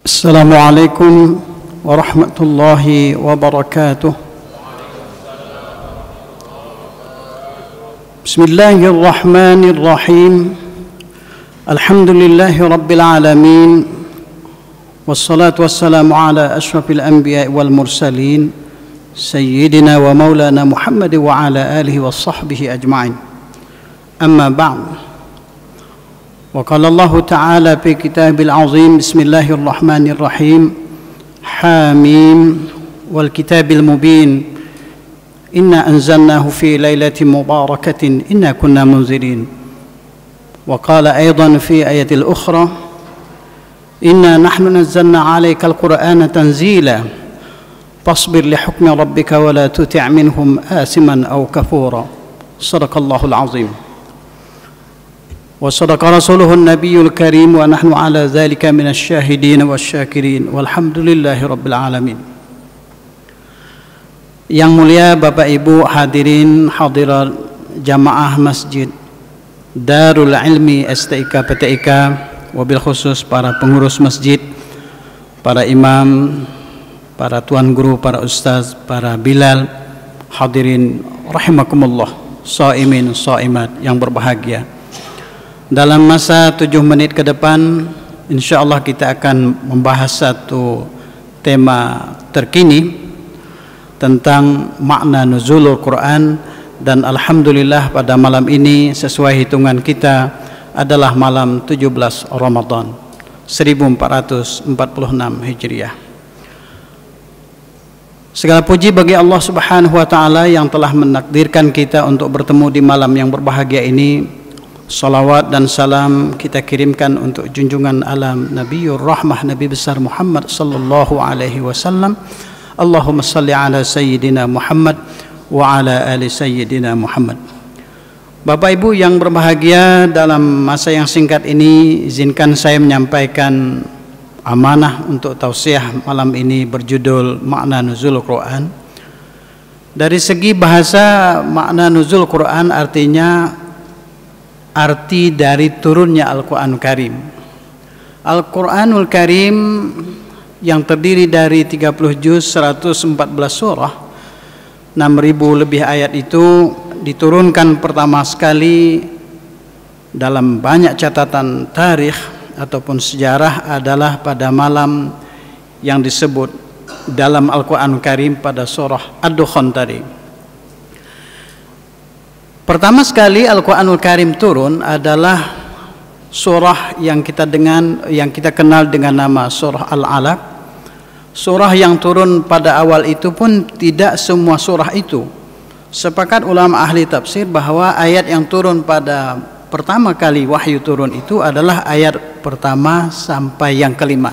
السلام عليكم ورحمة الله وبركاته. بسم الله الرحمن الرحيم. الحمد لله رب العالمين، والصلاة والسلام على أشرف الأنبياء والمرسلين سيدنا ومولانا محمد وعلى آله وصحبه أجمعين. أما بعد، وقال الله تعالى في كتاب العظيم: بسم الله الرحمن الرحيم. حاميم والكتاب المبين، إنا أنزلناه في ليلة مباركة إنا كنا منذرين. وقال أيضا في آية الأخرى: إنا نحن نزلنا عليك القرآن تنزيلا فاصبر لحكم ربك ولا تطع منهم آثما أو كفورا. صدق الله العظيم وصدق رسوله النبي الكريم ونحن على ذلك من الشاهدين والشاكرين والحمد لله رب العالمين. Yang mulia Bapak Ibu hadirin hadirat jamaah Masjid Darul Ilmi STIK PTIK, wabil khusus para pengurus masjid, para imam, para tuan guru, para ustaz, para bilal, hadirin rahimakumullah, shaimin shaimat yang berbahagia. Dalam masa 7 menit ke depan, insyaallah kita akan membahas satu tema terkini tentang makna nuzulul Quran. Dan alhamdulillah pada malam ini sesuai hitungan kita adalah malam 17 Ramadan 1446 Hijriah. Segala puji bagi Allah Subhanahu wa taala yang telah menakdirkan kita untuk bertemu di malam yang berbahagia ini. Salawat dan salam kita kirimkan untuk junjungan alam Nabiur Rahmah, Nabi besar Muhammad sallallahu alaihi wasallam. Allahumma salli ala sayyidina Muhammad wa ala ali sayyidina Muhammad. Bapak Ibu yang berbahagia, dalam masa yang singkat ini izinkan saya menyampaikan amanah untuk tausiah malam ini berjudul makna nuzul Quran. Dari segi bahasa, makna nuzul Quran artinya arti dari turunnya Al-Quranul Karim. Al-Quranul Karim yang terdiri dari 30 juz, 114 surah, 6.000 lebih ayat itu diturunkan pertama sekali dalam banyak catatan tarikh ataupun sejarah adalah pada malam yang disebut dalam Al-Quranul Karim pada surah Ad-Dukhan tadi. Pertama sekali Al-Quranul Karim turun adalah surah yang kita kenal dengan nama surah Al-Alaq. Surah yang turun pada awal itu pun tidak semua surah itu. Sepakat ulama ahli tafsir bahwa ayat yang turun pada pertama kali wahyu turun itu adalah ayat pertama sampai yang kelima.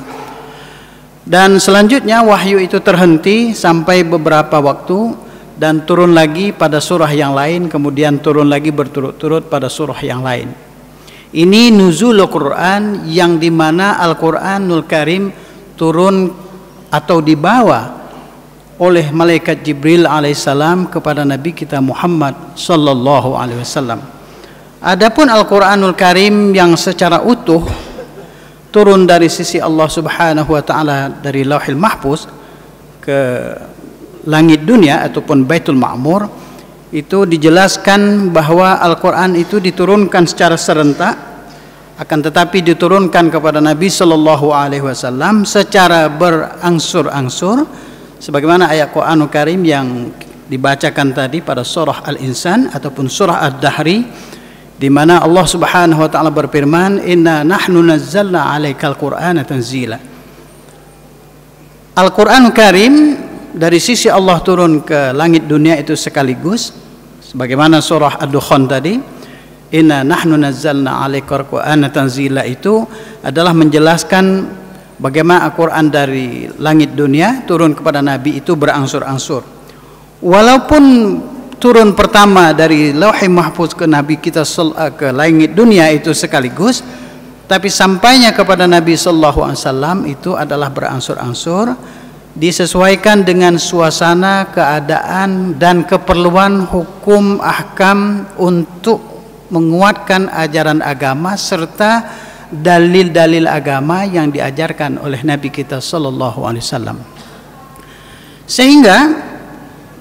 Dan selanjutnya wahyu itu terhenti sampai beberapa waktu dan turun lagi pada surah yang lain, kemudian turun lagi berturut-turut pada surah yang lain. Ini nuzulul Quran, yang dimana Al-Quranul Karim turun atau dibawa oleh malaikat Jibril alaihissalam kepada Nabi kita Muhammad sallallahu alaihi wasallam. Adapun Al-Quranul Karim yang secara utuh turun dari sisi Allah Subhanahu wa taala dari Lauhil Mahfuz ke langit dunia ataupun Baitul Ma'mur, itu dijelaskan bahwa Al-Quran itu diturunkan secara serentak, akan tetapi diturunkan kepada Nabi Sallallahu Alaihi Wasallam secara berangsur-angsur, sebagaimana ayat Quranul Karim yang dibacakan tadi pada surah Al-Insan ataupun surah Ad-Dahri, di mana Allah Subhanahu Wa Taala berfirman, Inna nahnu nazzalna 'alaikal Qur'ana tanzila. Al-Quranul Karim dari sisi Allah turun ke langit dunia itu sekaligus, sebagaimana surah Ad-Dukhan tadi, Inna nahnu nazzalna 'alaikal Qur'ana tanzila, itu adalah menjelaskan bagaimana Al-Quran dari langit dunia turun kepada Nabi itu berangsur-angsur. Walaupun turun pertama dari Lauhul Mahfuz ke Nabi kita ke langit dunia itu sekaligus, tapi sampainya kepada Nabi sallallahu alaihi wasallam itu adalah berangsur-angsur, disesuaikan dengan suasana, keadaan, dan keperluan hukum ahkam untuk menguatkan ajaran agama serta dalil-dalil agama yang diajarkan oleh Nabi kita sallallahu alaihi wasallam. Sehingga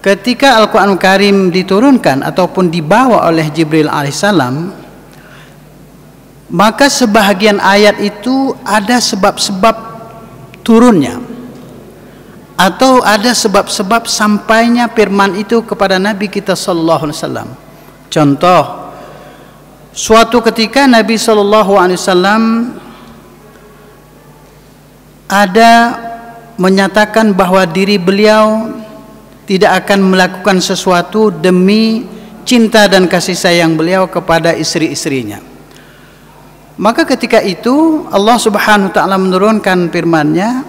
ketika Al-Qur'an Karim diturunkan ataupun dibawa oleh Jibril alaihissalam, maka sebahagian ayat itu ada sebab-sebab turunnya, atau ada sebab-sebab sampainya firman itu kepada Nabi kita sallallahu alaihi wasallam. Contoh, suatu ketika Nabi sallallahu alaihi wasallam ada menyatakan bahwa diri beliau tidak akan melakukan sesuatu demi cinta dan kasih sayang beliau kepada istri-istrinya. Maka ketika itu Allah Subhanahu wa taala menurunkan firman-Nya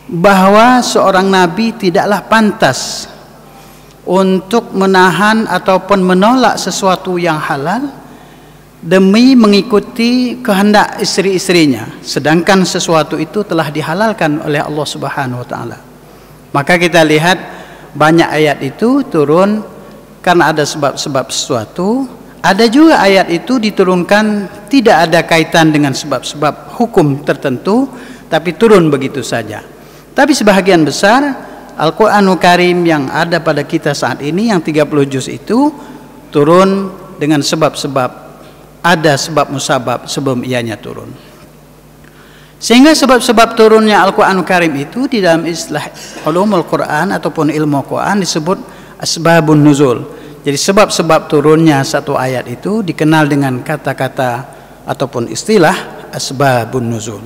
bahwa seorang nabi tidaklah pantas untuk menahan ataupun menolak sesuatu yang halal demi mengikuti kehendak istri-istrinya, sedangkan sesuatu itu telah dihalalkan oleh Allah Subhanahu wa taala. Maka kita lihat banyak ayat itu turun karena ada sebab-sebab sesuatu. Ada juga ayat itu diturunkan tidak ada kaitan dengan sebab-sebab hukum tertentu, tapi turun begitu saja. Tapi sebahagian besar Al-Qur'anul Karim yang ada pada kita saat ini yang 30 juz itu turun dengan sebab-sebab, ada sebab musabab sebelum ianya turun. Sehingga sebab-sebab turunnya Al-Qur'anul Karim itu di dalam istilah ulumul Qur'an ataupun ilmu Qur'an disebut asbabun nuzul. Jadi sebab-sebab turunnya satu ayat itu dikenal dengan kata-kata ataupun istilah asbabun nuzul.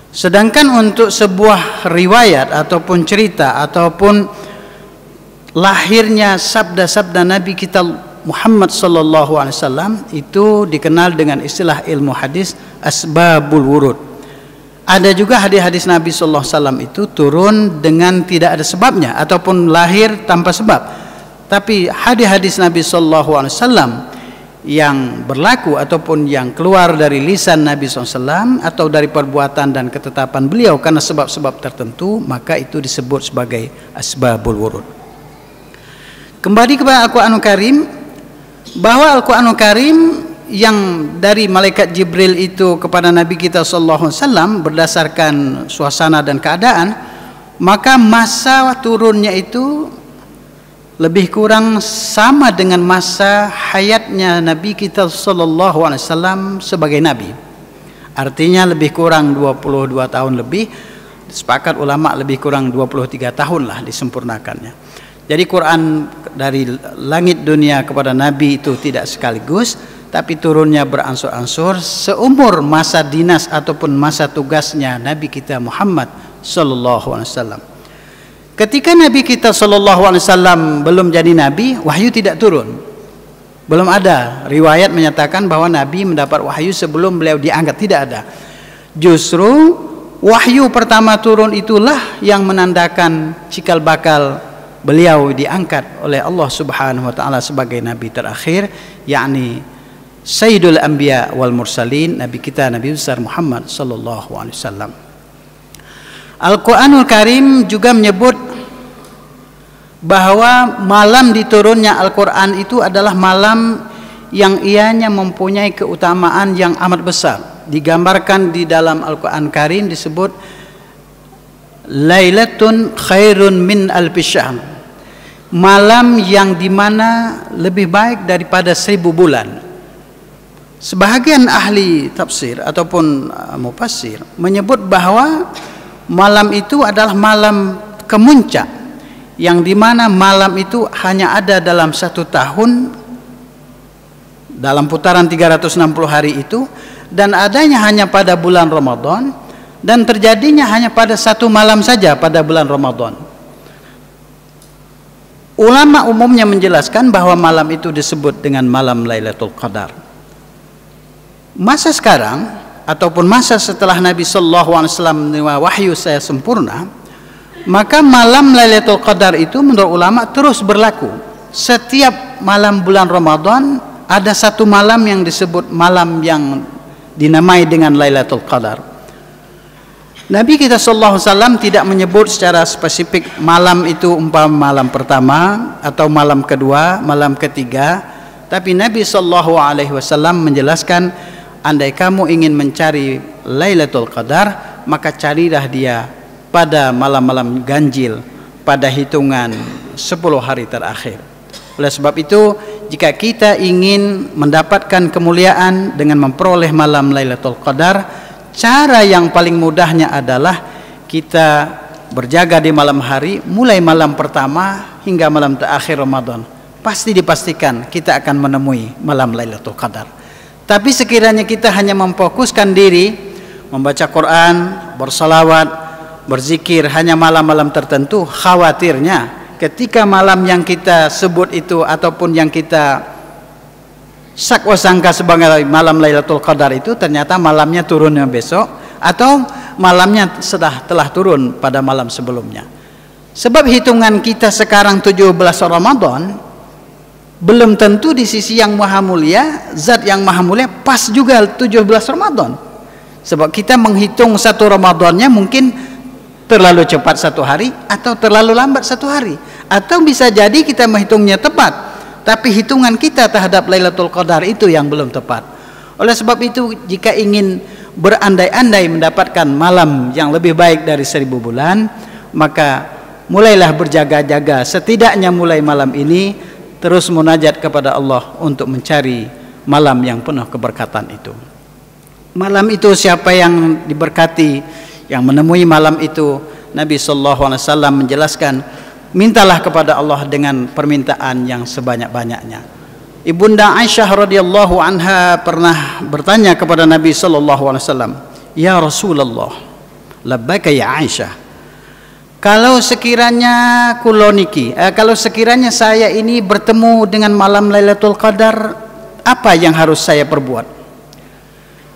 Sedangkan untuk sebuah riwayat ataupun cerita ataupun lahirnya sabda-sabda Nabi kita Muhammad sallallahu alaihi wasallam itu dikenal dengan istilah ilmu hadis asbabul wurud. Ada juga hadis-hadis Nabi sallallahu alaihi wasallam itu turun dengan tidak ada sebabnya ataupun lahir tanpa sebab. Tapi hadis-hadis Nabi sallallahu alaihi wasallam yang berlaku ataupun yang keluar dari lisan Nabi SAW atau dari perbuatan dan ketetapan beliau karena sebab-sebab tertentu, maka itu disebut sebagai asbabul wurud. Kembali kepada Al-Qur'anul Karim, bahwa Al-Qur'anul Karim yang dari malaikat Jibril itu kepada Nabi kita sallallahu alaihi wasallam berdasarkan suasana dan keadaan, maka masa turunnya itu lebih kurang sama dengan masa hayatnya Nabi kita sallallahu alaihi wasallam sebagai nabi. Artinya lebih kurang 22 tahun lebih, sepakat ulama lebih kurang 23 tahun lah disempurnakannya. Jadi Quran dari langit dunia kepada nabi itu tidak sekaligus, tapi turunnya beransur-ansur seumur masa dinas ataupun masa tugasnya Nabi kita Muhammad sallallahu alaihi wasallam. Ketika Nabi kita sallallahu alaihi wasallam belum jadi nabi, wahyu tidak turun. Belum ada riwayat menyatakan bahwa nabi mendapat wahyu sebelum beliau diangkat, tidak ada. Justru wahyu pertama turun itulah yang menandakan cikal bakal beliau diangkat oleh Allah Subhanahu wa taala sebagai nabi terakhir, yakni Sayyidul Anbiya wal Mursalin, nabi kita Nabi besar Muhammad sallallahu alaihi wasallam. Al-Qur'anul Karim juga menyebut bahwa malam diturunnya Al-Quran itu adalah malam yang ianya mempunyai keutamaan yang amat besar. Digambarkan di dalam Al-Quran Karim disebut Lailatun khairun min alfi syahr, malam yang dimana lebih baik daripada 1000 bulan. Sebahagian ahli tafsir ataupun mufassir menyebut bahwa malam itu adalah malam kemuncak, yang dimana malam itu hanya ada dalam 1 tahun dalam putaran 360 hari itu, dan adanya hanya pada bulan Ramadan, dan terjadinya hanya pada 1 malam saja pada bulan Ramadan. Ulama umumnya menjelaskan bahwa malam itu disebut dengan malam Lailatul Qadar. Masa sekarang ataupun masa setelah Nabi sallallahu alaihi wasallam menerima wahyu saya sempurna, maka malam Lailatul Qadar itu menurut ulama terus berlaku. Setiap malam bulan Ramadan ada 1 malam yang disebut malam yang dinamai dengan Lailatul Qadar. Nabi kita sallallahu alaihi wasallam tidak menyebut secara spesifik malam itu umpama malam pertama atau malam kedua, malam ketiga, tapi Nabi sallallahu alaihi wasallam menjelaskan andai kamu ingin mencari Lailatul Qadar, maka carilah dia pada malam-malam ganjil, pada hitungan 10 hari terakhir. Oleh sebab itu, jika kita ingin mendapatkan kemuliaan dengan memperoleh malam Lailatul Qadar, cara yang paling mudahnya adalah kita berjaga di malam hari, mulai malam pertama hingga malam terakhir Ramadan. Pasti dipastikan kita akan menemui malam Lailatul Qadar. Tapi sekiranya kita hanya memfokuskan diri membaca Quran, bersalawat, berzikir hanya malam-malam tertentu, khawatirnya ketika malam yang kita sebut itu ataupun yang kita sangka sebagai malam Lailatul Qadar itu ternyata malamnya turunnya besok atau malamnya telah turun pada malam sebelumnya. Sebab hitungan kita sekarang 17 Ramadan belum tentu di sisi yang maha mulia, zat yang maha mulia pas juga 17 Ramadan. Sebab kita menghitung satu Ramadannya mungkin terlalu cepat satu hari atau terlalu lambat satu hari, atau bisa jadi kita menghitungnya tepat tapi hitungan kita terhadap Lailatul Qadar itu yang belum tepat. Oleh sebab itu, jika ingin berandai-andai mendapatkan malam yang lebih baik dari 1000 bulan, maka mulailah berjaga-jaga, setidaknya mulai malam ini terus munajat kepada Allah untuk mencari malam yang penuh keberkatan itu. Malam itu siapa yang diberkati, yang menemui malam itu, Nabi SAW menjelaskan, mintalah kepada Allah dengan permintaan yang sebanyak-banyaknya. Ibunda Aisyah radhiyallahu anha pernah bertanya kepada Nabi SAW, "Ya Rasulullah, labbaika ya Aisyah, kalau sekiranya kalau sekiranya saya ini bertemu dengan malam Lailatul Qadar, apa yang harus saya perbuat?"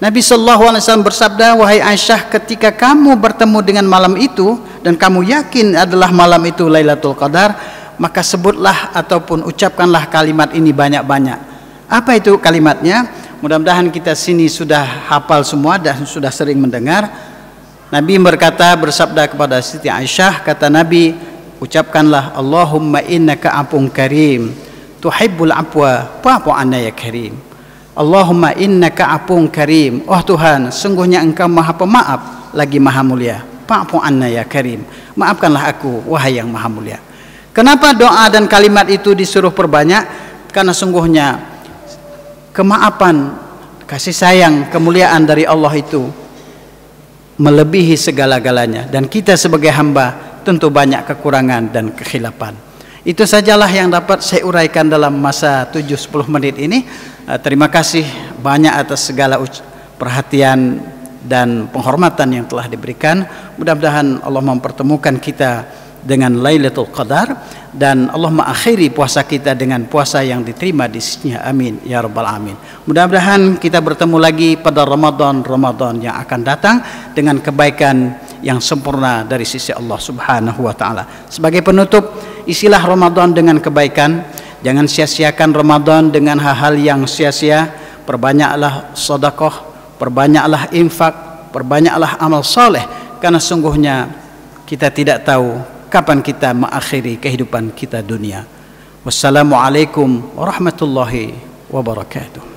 Nabi SAW bersabda, "Wahai Aisyah, ketika kamu bertemu dengan malam itu dan kamu yakin adalah malam itu Lailatul Qadar, maka sebutlah ataupun ucapkanlah kalimat ini banyak-banyak." Apa itu kalimatnya? Mudah-mudahan kita sini sudah hafal semua dan sudah sering mendengar. Nabi bersabda kepada Siti Aisyah, kata Nabi, ucapkanlah, "Allahumma innaka afun karim, tuhibbul afwa fa'fu anna ya karim." Allahumma innaka afun karim, oh Tuhan, sungguhnya Engkau maha pemaaf lagi maha mulia. Fa'fu anna ya karim, maafkanlah aku wahai yang maha mulia. Kenapa doa dan kalimat itu disuruh perbanyak? Karena sungguhnya kemaafan, kasih sayang, kemuliaan dari Allah itu melebihi segala-galanya, dan kita sebagai hamba tentu banyak kekurangan dan kekhilafan. Itu sajalah yang dapat saya uraikan dalam masa 7-10 menit ini. Terima kasih banyak atas segala perhatian dan penghormatan yang telah diberikan. Mudah-mudahan Allah mempertemukan kita dengan Lailatul Qadar, dan Allah mengakhiri puasa kita dengan puasa yang diterima di sisinya. Amin ya rabbal alamin. Mudah-mudahan kita bertemu lagi pada Ramadan yang akan datang dengan kebaikan yang sempurna dari sisi Allah Subhanahu wa taala. Sebagai penutup, isilah Ramadan dengan kebaikan. Jangan sia-siakan Ramadan dengan hal-hal yang sia-sia. Perbanyaklah sedekah, perbanyaklah infak, perbanyaklah amal soleh, karena sungguhnya kita tidak tahu kapan kita mengakhiri kehidupan kita dunia. Wassalamualaikum warahmatullahi wabarakatuh.